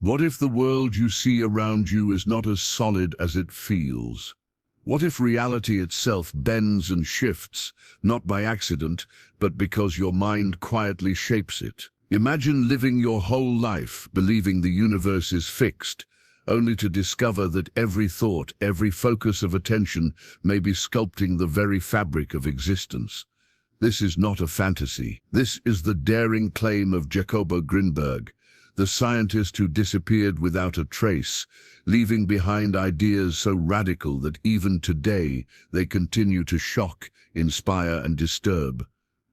What if the world you see around you is not as solid as it feels? What if reality itself bends and shifts, not by accident, but because your mind quietly shapes it? Imagine living your whole life believing the universe is fixed, only to discover that every thought, every focus of attention may be sculpting the very fabric of existence. This is not a fantasy. This is the daring claim of Jacobo Grinberg, the scientist who disappeared without a trace, leaving behind ideas so radical that even today they continue to shock, inspire, and disturb.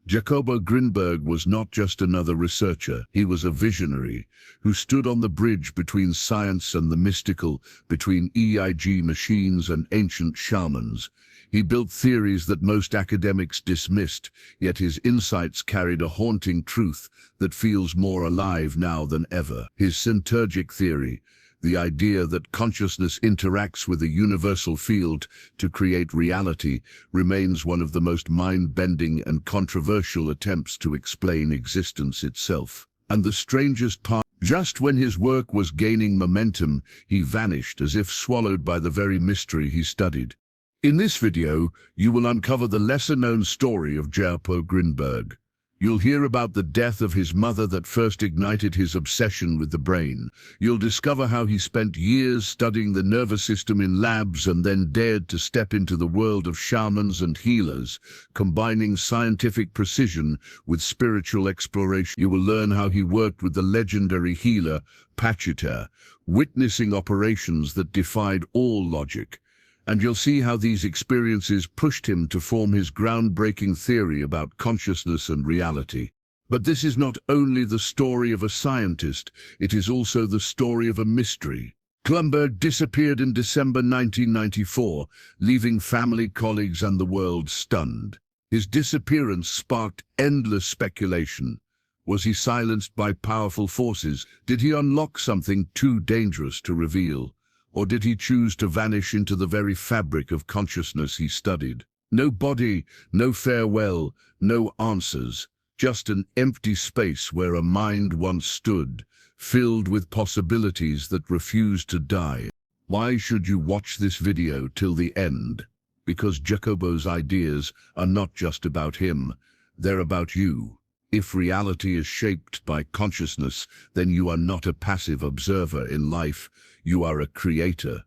Jacobo Grinberg was not just another researcher, he was a visionary who stood on the bridge between science and the mystical, between EEG machines and ancient shamans. He built theories that most academics dismissed, yet his insights carried a haunting truth that feels more alive now than ever. His Syntergic Theory, the idea that consciousness interacts with a universal field to create reality, remains one of the most mind-bending and controversial attempts to explain existence itself. And the strangest part, just when his work was gaining momentum, he vanished as if swallowed by the very mystery he studied. In this video, you will uncover the lesser-known story of Jacobo Grinberg. You'll hear about the death of his mother that first ignited his obsession with the brain. You'll discover how he spent years studying the nervous system in labs and then dared to step into the world of shamans and healers, combining scientific precision with spiritual exploration. You will learn how he worked with the legendary healer Pachita, witnessing operations that defied all logic. And you'll see how these experiences pushed him to form his groundbreaking theory about consciousness and reality. But this is not only the story of a scientist, it is also the story of a mystery. Grinberg disappeared in December 1994, leaving family, colleagues, and the world stunned. His disappearance sparked endless speculation. Was he silenced by powerful forces? Did he unlock something too dangerous to reveal? Or did he choose to vanish into the very fabric of consciousness he studied? No body, no farewell, no answers, just an empty space where a mind once stood, filled with possibilities that refused to die. Why should you watch this video till the end? Because Jacobo's ideas are not just about him, they're about you. If reality is shaped by consciousness, then you are not a passive observer in life, you are a creator.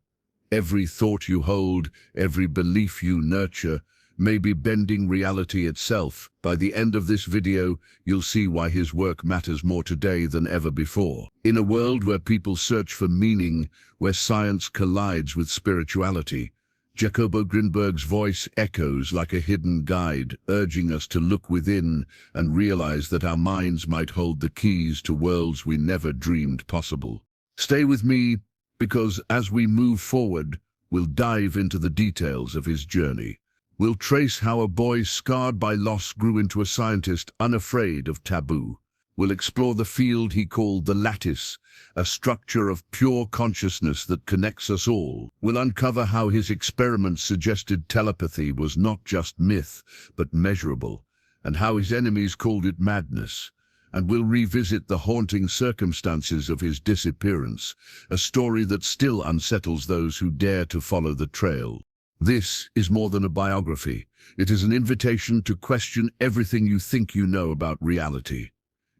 Every thought you hold, every belief you nurture, may be bending reality itself. By the end of this video, you'll see why his work matters more today than ever before. In a world where people search for meaning, where science collides with spirituality, Jacobo Grinberg's voice echoes like a hidden guide, urging us to look within and realize that our minds might hold the keys to worlds we never dreamed possible. Stay with me, because as we move forward, we'll dive into the details of his journey. We'll trace how a boy scarred by loss grew into a scientist unafraid of taboo. We'll explore the field he called the lattice, a structure of pure consciousness that connects us all. We'll uncover how his experiments suggested telepathy was not just myth, but measurable, and how his enemies called it madness. And we'll revisit the haunting circumstances of his disappearance, a story that still unsettles those who dare to follow the trail. This is more than a biography. It is an invitation to question everything you think you know about reality.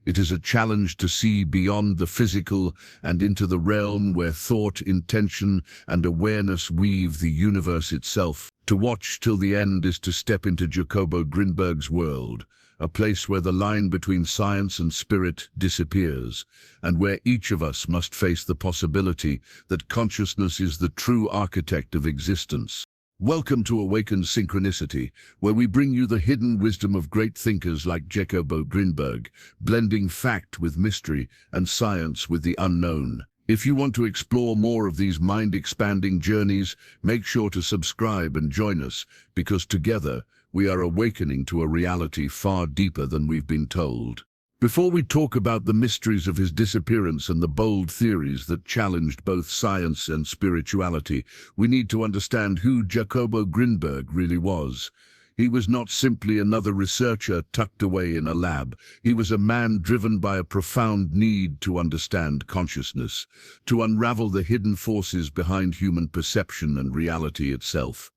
It is a challenge to see beyond the physical and into the realm where thought, intention, and awareness weave the universe itself. To watch till the end is to step into Jacobo Grinberg's world, a place where the line between science and spirit disappears, and where each of us must face the possibility that consciousness is the true architect of existence. Welcome to Awakened Synchronicity, where we bring you the hidden wisdom of great thinkers like Jacobo Grinberg, blending fact with mystery and science with the unknown. If you want to explore more of these mind-expanding journeys, make sure to subscribe and join us, because together we are awakening to a reality far deeper than we've been told. Before we talk about the mysteries of his disappearance and the bold theories that challenged both science and spirituality, we need to understand who Jacobo Grinberg really was. He was not simply another researcher tucked away in a lab. He was a man driven by a profound need to understand consciousness, to unravel the hidden forces behind human perception and reality itself.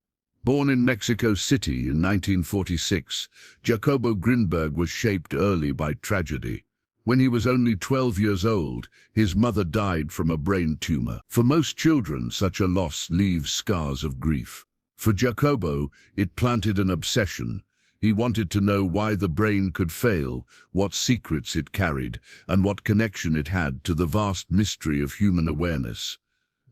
Born in Mexico City in 1946, Jacobo Grinberg was shaped early by tragedy. When he was only 12 years old, his mother died from a brain tumor. For most children, such a loss leaves scars of grief. For Jacobo, it planted an obsession. He wanted to know why the brain could fail, what secrets it carried, and what connection it had to the vast mystery of human awareness.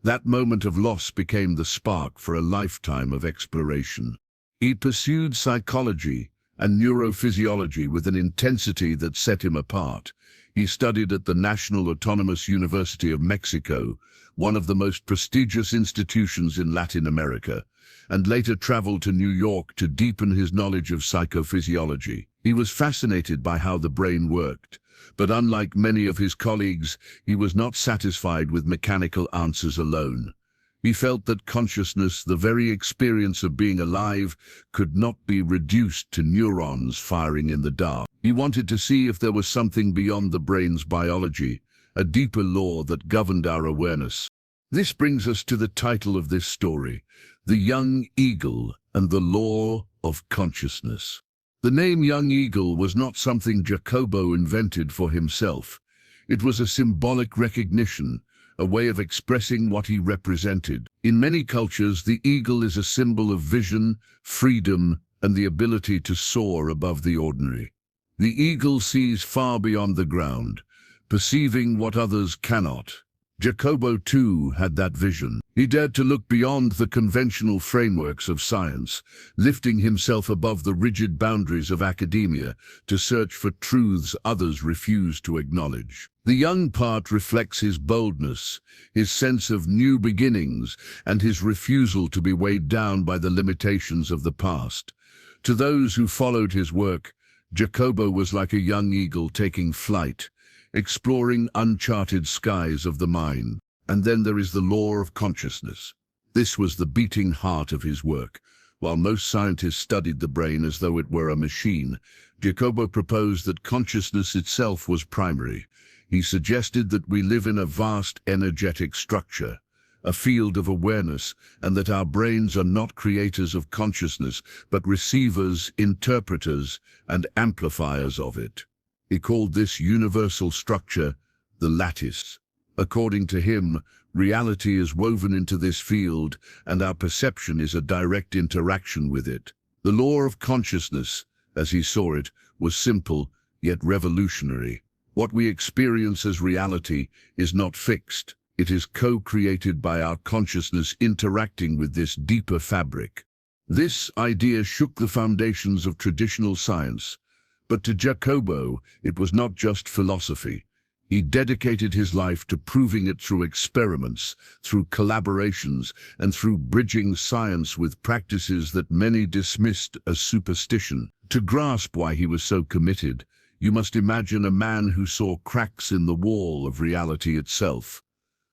That moment of loss became the spark for a lifetime of exploration. He pursued psychology and neurophysiology with an intensity that set him apart. He studied at the National Autonomous University of Mexico, one of the most prestigious institutions in Latin America, and later traveled to New York to deepen his knowledge of psychophysiology. He was fascinated by how the brain worked, but unlike many of his colleagues, he was not satisfied with mechanical answers alone. He felt that consciousness, the very experience of being alive, could not be reduced to neurons firing in the dark. He wanted to see if there was something beyond the brain's biology, a deeper law that governed our awareness. This brings us to the title of this story, The Young Eagle and the Law of Consciousness. The name Young Eagle was not something Jacobo invented for himself. It was a symbolic recognition, a way of expressing what he represented. In many cultures, the eagle is a symbol of vision, freedom, and the ability to soar above the ordinary. The eagle sees far beyond the ground, perceiving what others cannot. Jacobo, too, had that vision. He dared to look beyond the conventional frameworks of science, lifting himself above the rigid boundaries of academia to search for truths others refuse to acknowledge. The young part reflects his boldness, his sense of new beginnings, and his refusal to be weighed down by the limitations of the past. To those who followed his work, Jacobo was like a young eagle taking flight, exploring uncharted skies of the mind. And then there is the law of consciousness. This was the beating heart of his work. While most scientists studied the brain as though it were a machine, Jacobo proposed that consciousness itself was primary. He suggested that we live in a vast energetic structure, a field of awareness, and that our brains are not creators of consciousness, but receivers, interpreters, and amplifiers of it. He called this universal structure the lattice. According to him, reality is woven into this field, and our perception is a direct interaction with it. The law of consciousness, as he saw it, was simple, yet revolutionary. What we experience as reality is not fixed. It is co-created by our consciousness interacting with this deeper fabric. This idea shook the foundations of traditional science. But to Jacobo, it was not just philosophy. He dedicated his life to proving it through experiments, through collaborations, and through bridging science with practices that many dismissed as superstition. To grasp why he was so committed, you must imagine a man who saw cracks in the wall of reality itself.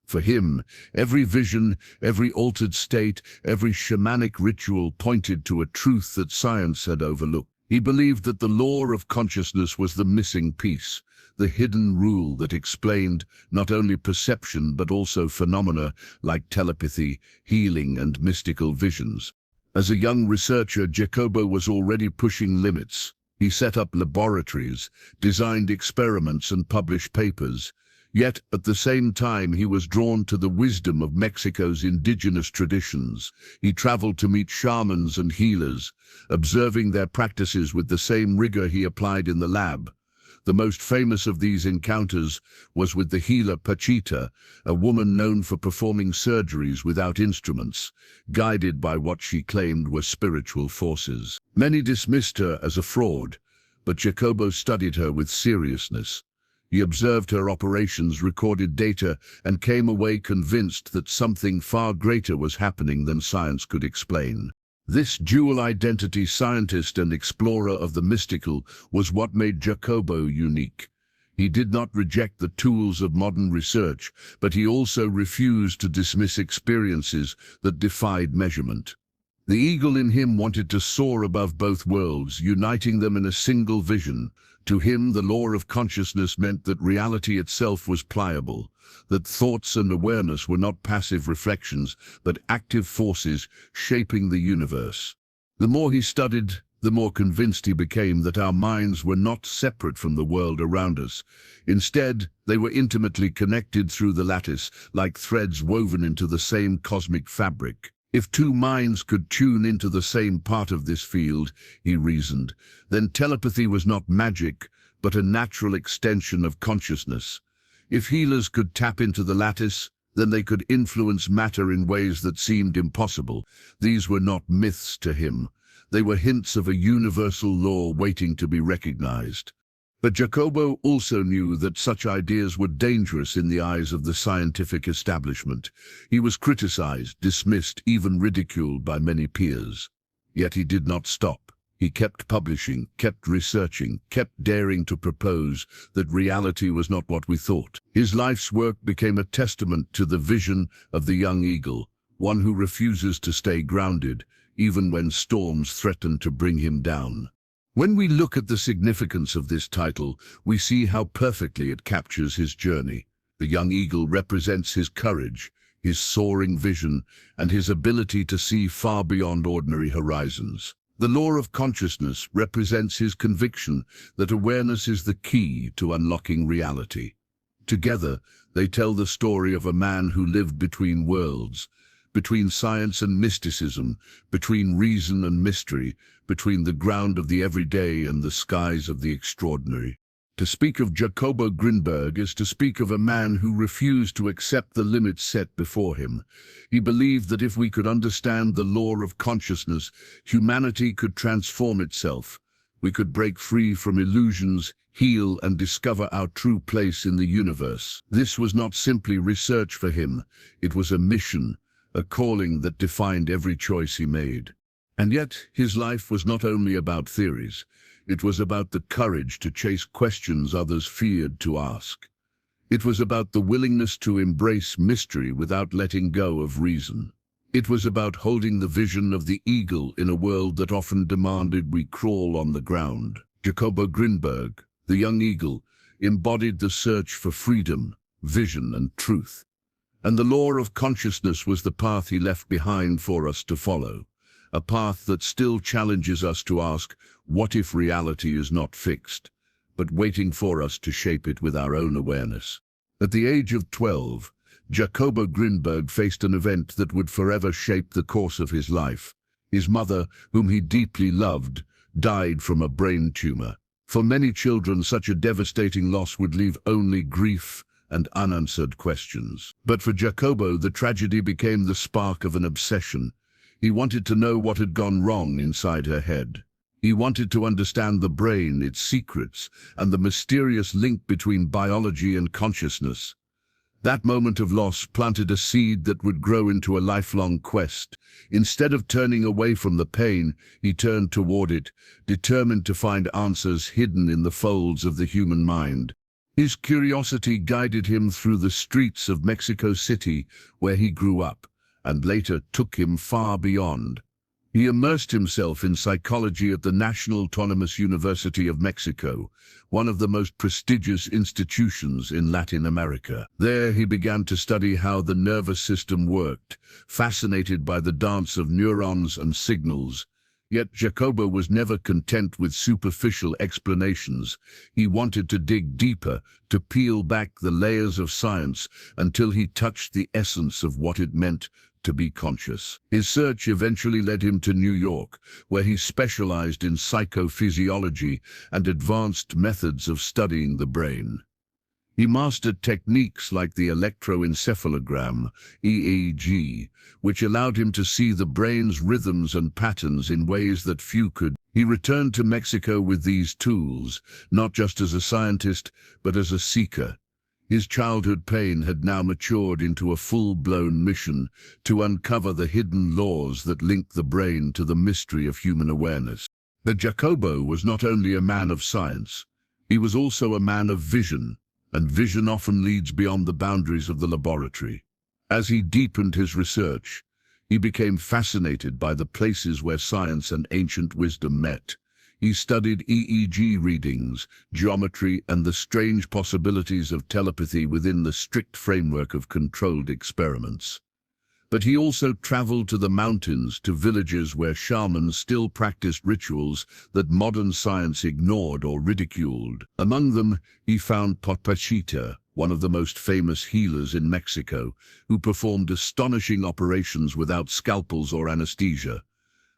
For him, every vision, every altered state, every shamanic ritual pointed to a truth that science had overlooked. He believed that the law of consciousness was the missing piece, the hidden rule that explained not only perception but also phenomena like telepathy, healing, and mystical visions. As a young researcher, Jacobo was already pushing limits. He set up laboratories, designed experiments, and published papers. Yet, at the same time, he was drawn to the wisdom of Mexico's indigenous traditions. He traveled to meet shamans and healers, observing their practices with the same rigor he applied in the lab. The most famous of these encounters was with the healer Pachita, a woman known for performing surgeries without instruments, guided by what she claimed were spiritual forces. Many dismissed her as a fraud, but Jacobo studied her with seriousness. He observed her operations, recorded data, and came away convinced that something far greater was happening than science could explain. This dual identity, scientist and explorer of the mystical, was what made Jacobo unique. He did not reject the tools of modern research, but he also refused to dismiss experiences that defied measurement. The eagle in him wanted to soar above both worlds, uniting them in a single vision. To him, the law of consciousness meant that reality itself was pliable, that thoughts and awareness were not passive reflections, but active forces shaping the universe. The more he studied, the more convinced he became that our minds were not separate from the world around us. Instead, they were intimately connected through the lattice, like threads woven into the same cosmic fabric. If two minds could tune into the same part of this field, he reasoned, then telepathy was not magic, but a natural extension of consciousness. If healers could tap into the lattice, then they could influence matter in ways that seemed impossible. These were not myths to him. They were hints of a universal law waiting to be recognized. But Jacobo also knew that such ideas were dangerous in the eyes of the scientific establishment. He was criticized, dismissed, even ridiculed by many peers. Yet he did not stop. He kept publishing, kept researching, kept daring to propose that reality was not what we thought. His life's work became a testament to the vision of the young eagle, one who refuses to stay grounded, even when storms threaten to bring him down. When we look at the significance of this title, we see how perfectly it captures his journey. The young eagle represents his courage, his soaring vision, and his ability to see far beyond ordinary horizons. The law of consciousness represents his conviction that awareness is the key to unlocking reality. Together, they tell the story of a man who lived between worlds, between science and mysticism, between reason and mystery, between the ground of the everyday and the skies of the extraordinary. To speak of Jacobo Grinberg is to speak of a man who refused to accept the limits set before him. He believed that if we could understand the law of consciousness, humanity could transform itself. We could break free from illusions, heal, and discover our true place in the universe. This was not simply research for him. It was a mission, a calling that defined every choice he made. And yet, his life was not only about theories. It was about the courage to chase questions others feared to ask. It was about the willingness to embrace mystery without letting go of reason. It was about holding the vision of the eagle in a world that often demanded we crawl on the ground. Jacobo Grinberg, the young eagle, embodied the search for freedom, vision, and truth. And the law of consciousness was the path he left behind for us to follow. A path that still challenges us to ask, what if reality is not fixed, but waiting for us to shape it with our own awareness? At the age of 12, Jacobo Grinberg faced an event that would forever shape the course of his life. His mother, whom he deeply loved, died from a brain tumor. For many children, such a devastating loss would leave only grief and unanswered questions. But for Jacobo, the tragedy became the spark of an obsession. He wanted to know what had gone wrong inside her head. He wanted to understand the brain, its secrets, and the mysterious link between biology and consciousness. That moment of loss planted a seed that would grow into a lifelong quest. Instead of turning away from the pain, he turned toward it, determined to find answers hidden in the folds of the human mind. His curiosity guided him through the streets of Mexico City, where he grew up, and later took him far beyond. He immersed himself in psychology at the National Autonomous University of Mexico, one of the most prestigious institutions in Latin America. There he began to study how the nervous system worked, fascinated by the dance of neurons and signals. Yet Jacobo was never content with superficial explanations. He wanted to dig deeper, to peel back the layers of science until he touched the essence of what it meant to be conscious. His search eventually led him to New York, where he specialized in psychophysiology and advanced methods of studying the brain. He mastered techniques like the electroencephalogram, EEG, which allowed him to see the brain's rhythms and patterns in ways that few could. He returned to Mexico with these tools, not just as a scientist, but as a seeker. His childhood pain had now matured into a full-blown mission to uncover the hidden laws that link the brain to the mystery of human awareness. But Jacobo was not only a man of science, he was also a man of vision, and vision often leads beyond the boundaries of the laboratory. As he deepened his research, He became fascinated by the places where science and ancient wisdom met. He studied EEG readings, geometry, and the strange possibilities of telepathy within the strict framework of controlled experiments. But he also traveled to the mountains, to villages where shamans still practiced rituals that modern science ignored or ridiculed. Among them, he found Pachita, one of the most famous healers in Mexico, who performed astonishing operations without scalpels or anesthesia.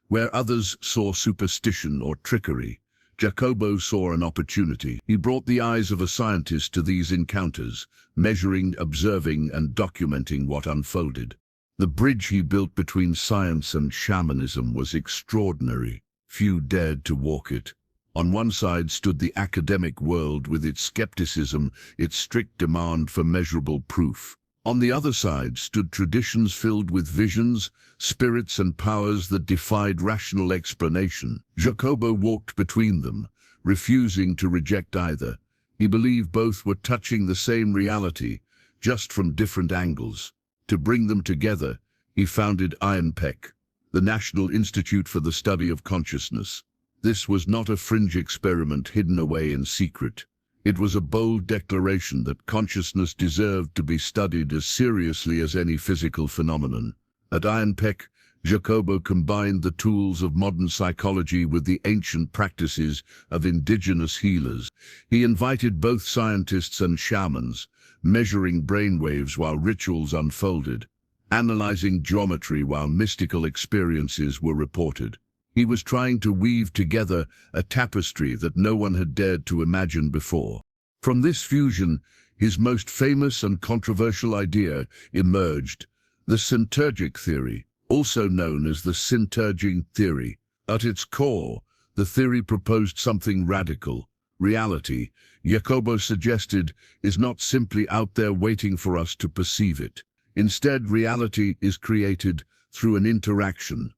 Where others saw superstition or trickery, Jacobo saw an opportunity. He brought the eyes of a scientist to these encounters, measuring, observing, and documenting what unfolded. The bridge he built between science and shamanism was extraordinary. Few dared to walk it. On one side stood the academic world with its skepticism, its strict demand for measurable proof. On the other side stood traditions filled with visions, spirits and powers that defied rational explanation. Jacobo walked between them, refusing to reject either. He believed both were touching the same reality, just from different angles. To bring them together, he founded INPEC, the National Institute for the Study of Consciousness. This was not a fringe experiment hidden away in secret. It was a bold declaration that consciousness deserved to be studied as seriously as any physical phenomenon. At INPEC, Jacobo combined the tools of modern psychology with the ancient practices of indigenous healers. He invited both scientists and shamans, measuring brainwaves while rituals unfolded, analyzing geometry while mystical experiences were reported. He was trying to weave together a tapestry that no one had dared to imagine before. From this fusion, his most famous and controversial idea emerged, the Syntergic Theory, also known as the Syntergic Theory. At its core, the theory proposed something radical. Reality, Jacobo suggested, is not simply out there waiting for us to perceive it. Instead, reality is created through an interaction.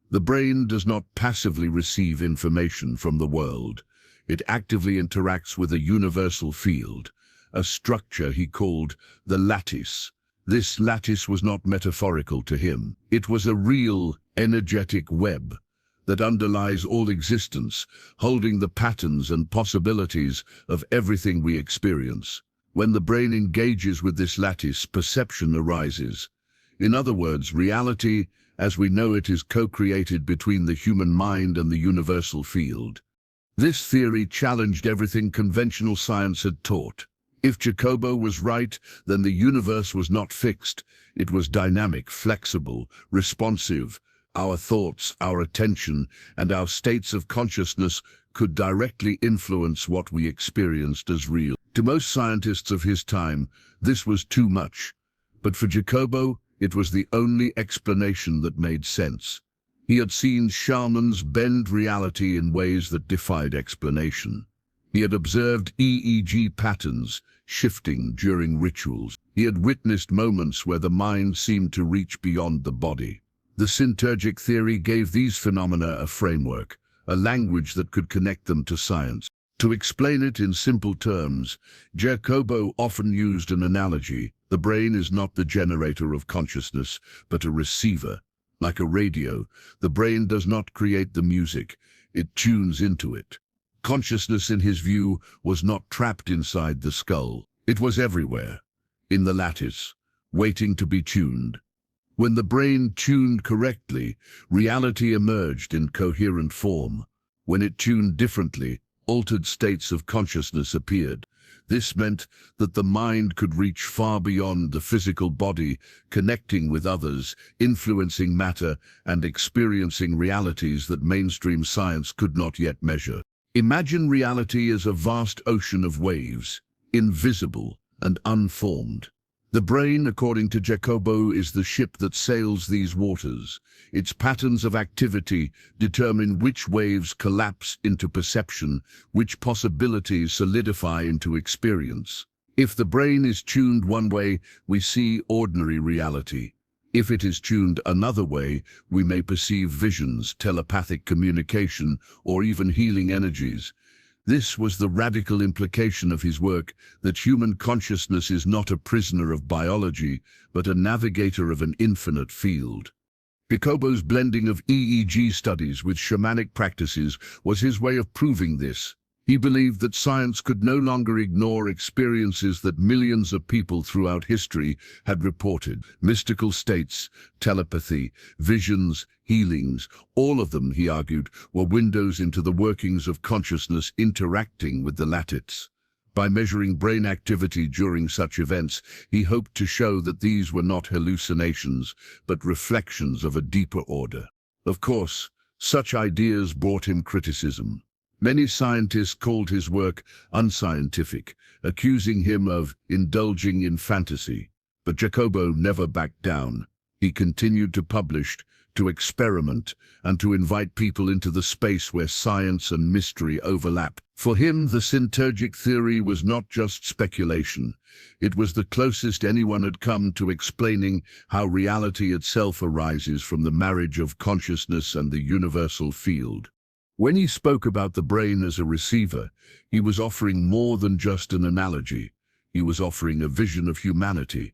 The brain does not passively receive information from the world. It actively interacts with a universal field, a structure he called the lattice. This lattice was not metaphorical to him. It was a real, energetic web that underlies all existence, holding the patterns and possibilities of everything we experience. When the brain engages with this lattice, perception arises. In other words, reality, as we know it, is co-created between the human mind and the universal field. This theory challenged everything conventional science had taught. If Jacobo was right, then the universe was not fixed. It was dynamic, flexible, responsive. Our thoughts, our attention, and our states of consciousness could directly influence what we experienced as real. To most scientists of his time, this was too much. But for Jacobo, it was the only explanation that made sense. He had seen shamans bend reality in ways that defied explanation. He had observed EEG patterns shifting during rituals. He had witnessed moments where the mind seemed to reach beyond the body. The Syntergic Theory gave these phenomena a framework, a language that could connect them to science. To explain it in simple terms, Jacobo often used an analogy. The brain is not the generator of consciousness, but a receiver. Like a radio, the brain does not create the music, it tunes into it. Consciousness, in his view, was not trapped inside the skull. It was everywhere, in the lattice, waiting to be tuned. When the brain tuned correctly, reality emerged in coherent form. When it tuned differently, altered states of consciousness appeared. This meant that the mind could reach far beyond the physical body, connecting with others, influencing matter, and experiencing realities that mainstream science could not yet measure. Imagine reality as a vast ocean of waves, invisible and unformed. The brain, according to Jacobo, is the ship that sails these waters. Its patterns of activity determine which waves collapse into perception, which possibilities solidify into experience. If the brain is tuned one way, we see ordinary reality. If it is tuned another way, we may perceive visions, telepathic communication, or even healing energies. This was the radical implication of his work, that human consciousness is not a prisoner of biology, but a navigator of an infinite field. Jacobo's blending of EEG studies with shamanic practices was his way of proving this. He believed that science could no longer ignore experiences that millions of people throughout history had reported. Mystical states, telepathy, visions, healings, all of them, he argued, were windows into the workings of consciousness interacting with the lattice. By measuring brain activity during such events, he hoped to show that these were not hallucinations, but reflections of a deeper order. Of course, such ideas brought him criticism. Many scientists called his work unscientific, accusing him of indulging in fantasy. But Jacobo never backed down. He continued to publish, to experiment, and to invite people into the space where science and mystery overlap. For him, the Syntergic Theory was not just speculation. It was the closest anyone had come to explaining how reality itself arises from the marriage of consciousness and the universal field. When he spoke about the brain as a receiver, he was offering more than just an analogy. He was offering a vision of humanity.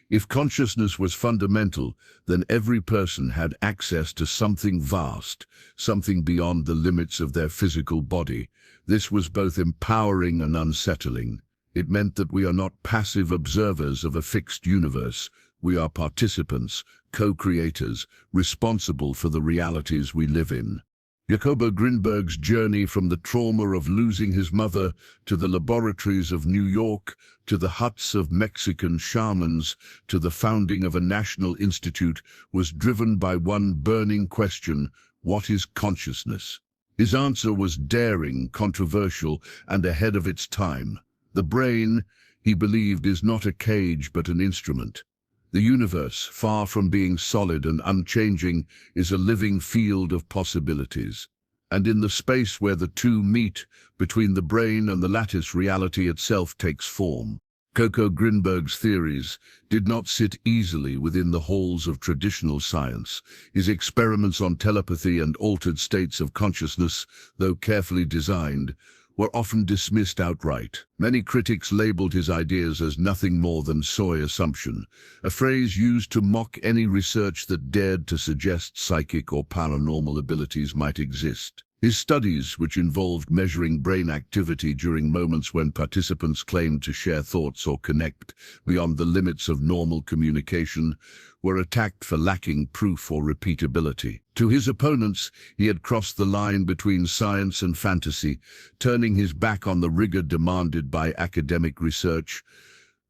If consciousness was fundamental, then every person had access to something vast, something beyond the limits of their physical body. This was both empowering and unsettling. It meant that we are not passive observers of a fixed universe. We are participants, co-creators, responsible for the realities we live in. Jacobo Grinberg's journey from the trauma of losing his mother to the laboratories of New York, to the huts of Mexican shamans, to the founding of a national institute was driven by one burning question: what is consciousness? His answer was daring, controversial, and ahead of its time. The brain, he believed, is not a cage but an instrument. The universe, far from being solid and unchanging, is a living field of possibilities. And in the space where the two meet, between the brain and the lattice, reality itself takes form. Jacobo Grinberg's theories did not sit easily within the halls of traditional science. His experiments on telepathy and altered states of consciousness, though carefully designed, were often dismissed outright. Many critics labeled his ideas as nothing more than soy assumption, a phrase used to mock any research that dared to suggest psychic or paranormal abilities might exist. His studies, which involved measuring brain activity during moments when participants claimed to share thoughts or connect beyond the limits of normal communication, were attacked for lacking proof or repeatability. To his opponents, he had crossed the line between science and fantasy, turning his back on the rigor demanded by academic research.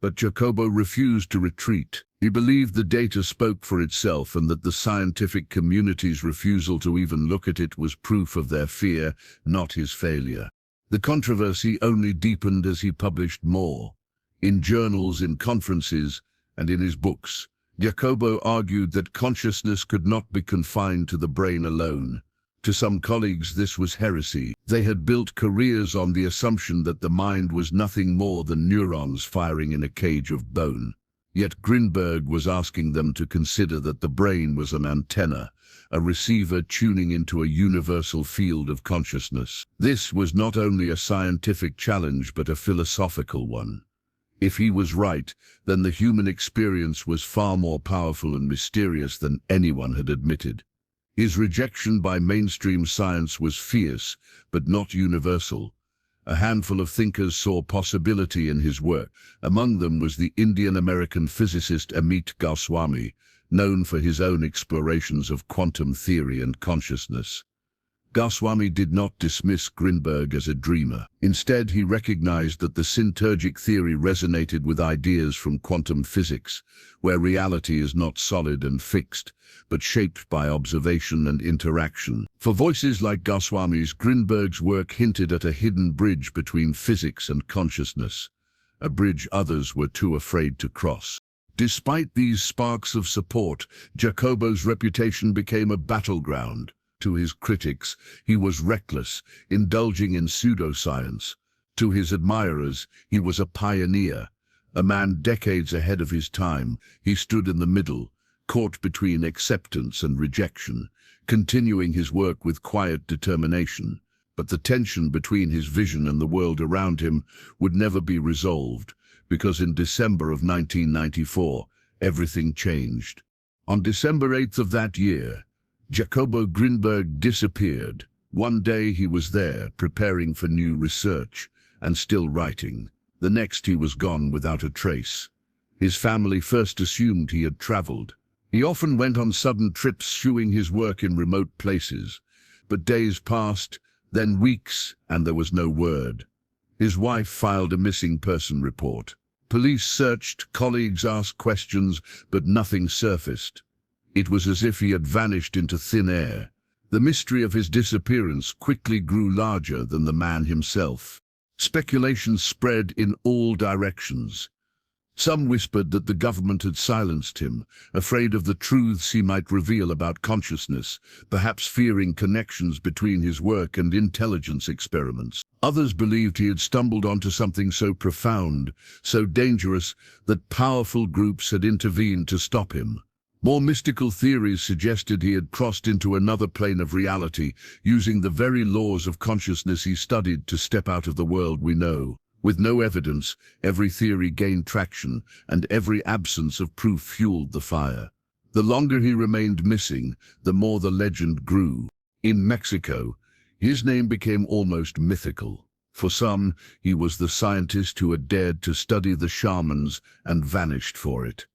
But Jacobo refused to retreat. He believed the data spoke for itself and that the scientific community's refusal to even look at it was proof of their fear, not his failure. The controversy only deepened as he published more. In journals, in conferences, and in his books, Jacobo argued that consciousness could not be confined to the brain alone. To some colleagues, this was heresy. They had built careers on the assumption that the mind was nothing more than neurons firing in a cage of bone. Yet Grinberg was asking them to consider that the brain was an antenna, a receiver tuning into a universal field of consciousness. This was not only a scientific challenge but a philosophical one. If he was right, then the human experience was far more powerful and mysterious than anyone had admitted. His rejection by mainstream science was fierce, but not universal. A handful of thinkers saw possibility in his work. Among them was the Indian-American physicist Amit Goswami, known for his own explorations of quantum theory and consciousness. Goswami did not dismiss Grinberg as a dreamer. Instead, he recognized that the Syntergic Theory resonated with ideas from quantum physics, where reality is not solid and fixed, but shaped by observation and interaction. For voices like Goswami's, Grinberg's work hinted at a hidden bridge between physics and consciousness, a bridge others were too afraid to cross. Despite these sparks of support, Jacobo's reputation became a battleground. To his critics, he was reckless, indulging in pseudoscience. To his admirers, he was a pioneer, a man decades ahead of his time. He stood in the middle, caught between acceptance and rejection, continuing his work with quiet determination. But the tension between his vision and the world around him would never be resolved, because in December of 1994, everything changed. On December 8th of that year, Jacobo Grinberg disappeared. One day he was there, preparing for new research, and still writing. The next he was gone without a trace. His family first assumed he had traveled. He often went on sudden trips, shewing his work in remote places. But days passed, then weeks, and there was no word. His wife filed a missing person report. Police searched, colleagues asked questions, but nothing surfaced. It was as if he had vanished into thin air. The mystery of his disappearance quickly grew larger than the man himself. Speculation spread in all directions. Some whispered that the government had silenced him, afraid of the truths he might reveal about consciousness, perhaps fearing connections between his work and intelligence experiments. Others believed he had stumbled onto something so profound, so dangerous, that powerful groups had intervened to stop him. More mystical theories suggested he had crossed into another plane of reality, using the very laws of consciousness he studied to step out of the world we know. With no evidence, every theory gained traction, and every absence of proof fueled the fire. The longer he remained missing, the more the legend grew. In Mexico, his name became almost mythical. For some, he was the scientist who had dared to study the shamans and vanished for it.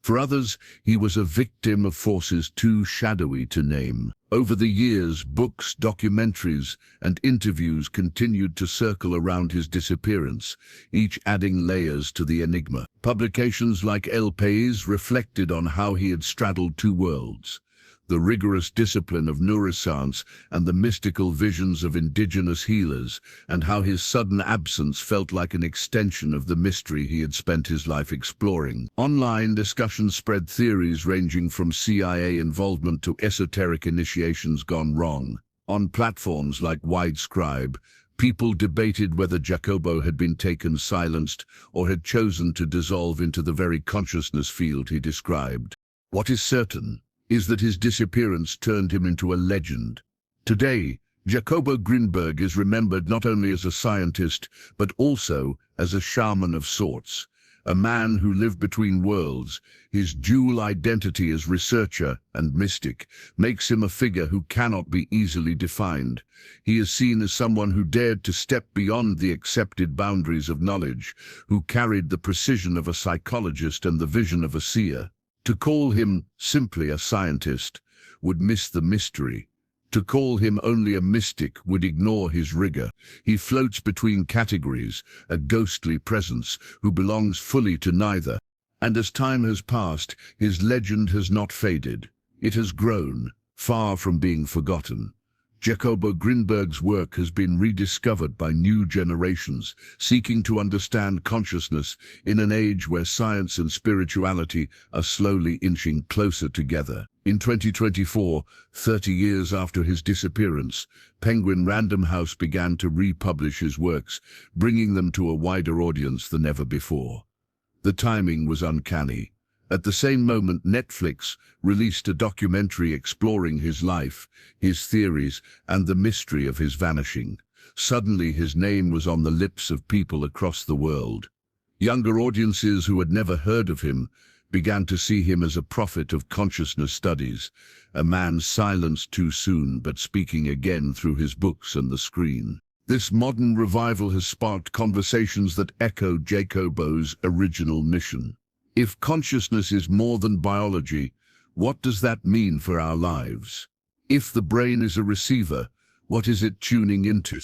For others, he was a victim of forces too shadowy to name. Over the years, books, documentaries, and interviews continued to circle around his disappearance, each adding layers to the enigma. Publications like El País reflected on how he had straddled two worlds: the rigorous discipline of neuroscience and the mystical visions of indigenous healers, and how his sudden absence felt like an extension of the mystery he had spent his life exploring. Online discussions spread theories ranging from CIA involvement to esoteric initiations gone wrong. On platforms like Widescribe, people debated whether Jacobo had been taken silenced or had chosen to dissolve into the very consciousness field he described. What is certain is that his disappearance turned him into a legend. Today, Jacobo Grinberg is remembered not only as a scientist, but also as a shaman of sorts, a man who lived between worlds. His dual identity as researcher and mystic makes him a figure who cannot be easily defined. He is seen as someone who dared to step beyond the accepted boundaries of knowledge, who carried the precision of a psychologist and the vision of a seer. To call him simply a scientist would miss the mystery. To call him only a mystic would ignore his rigor. He floats between categories, a ghostly presence who belongs fully to neither. And as time has passed, his legend has not faded. It has grown, far from being forgotten. Jacobo Grinberg's work has been rediscovered by new generations, seeking to understand consciousness in an age where science and spirituality are slowly inching closer together. In 2024, 30 years after his disappearance, Penguin Random House began to republish his works, bringing them to a wider audience than ever before. The timing was uncanny. At the same moment, Netflix released a documentary exploring his life, his theories, and the mystery of his vanishing. Suddenly, his name was on the lips of people across the world. Younger audiences who had never heard of him began to see him as a prophet of consciousness studies, a man silenced too soon but speaking again through his books and the screen. This modern revival has sparked conversations that echo Jacobo's original mission. If consciousness is more than biology, what does that mean for our lives? If the brain is a receiver, what is it tuning into?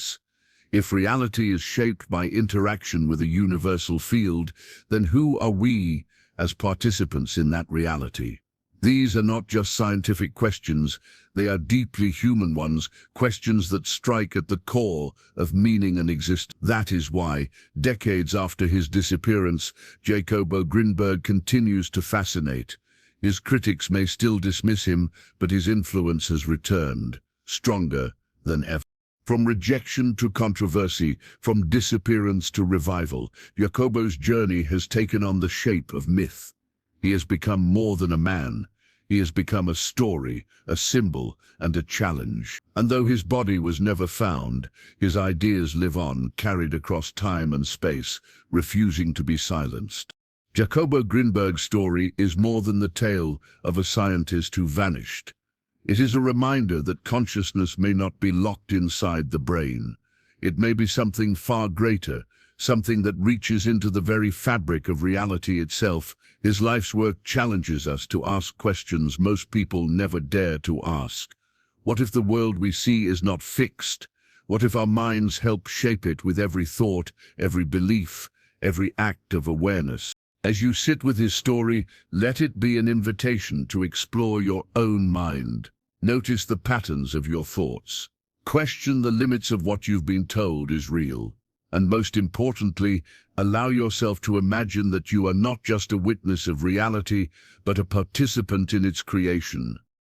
If reality is shaped by interaction with a universal field, then who are we as participants in that reality? These are not just scientific questions, they are deeply human ones, questions that strike at the core of meaning and existence. That is why, decades after his disappearance, Jacobo Grinberg continues to fascinate. His critics may still dismiss him, but his influence has returned, stronger than ever. From rejection to controversy, from disappearance to revival, Jacobo's journey has taken on the shape of myth. He has become more than a man. He has become a story, a symbol, and a challenge. And though his body was never found, his ideas live on, carried across time and space, refusing to be silenced. Jacobo Grinberg's story is more than the tale of a scientist who vanished. It is a reminder that consciousness may not be locked inside the brain. It may be something far greater, something that reaches into the very fabric of reality itself. His life's work challenges us to ask questions most people never dare to ask. What if the world we see is not fixed? What if our minds help shape it with every thought, every belief, every act of awareness? As you sit with his story, let it be an invitation to explore your own mind. Notice the patterns of your thoughts. Question the limits of what you've been told is real. And most importantly, allow yourself to imagine that you are not just a witness of reality, but a participant in its creation.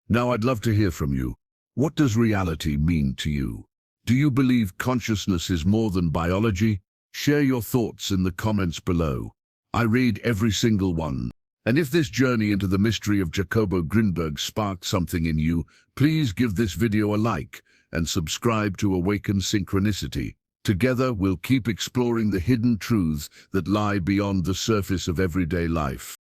Now I'd love to hear from you. What does reality mean to you? Do you believe consciousness is more than biology? Share your thoughts in the comments below. I read every single one. And if this journey into the mystery of Jacobo Grinberg sparked something in you, please give this video a like and subscribe to Awaken Synchronicity. Together, we'll keep exploring the hidden truths that lie beyond the surface of everyday life.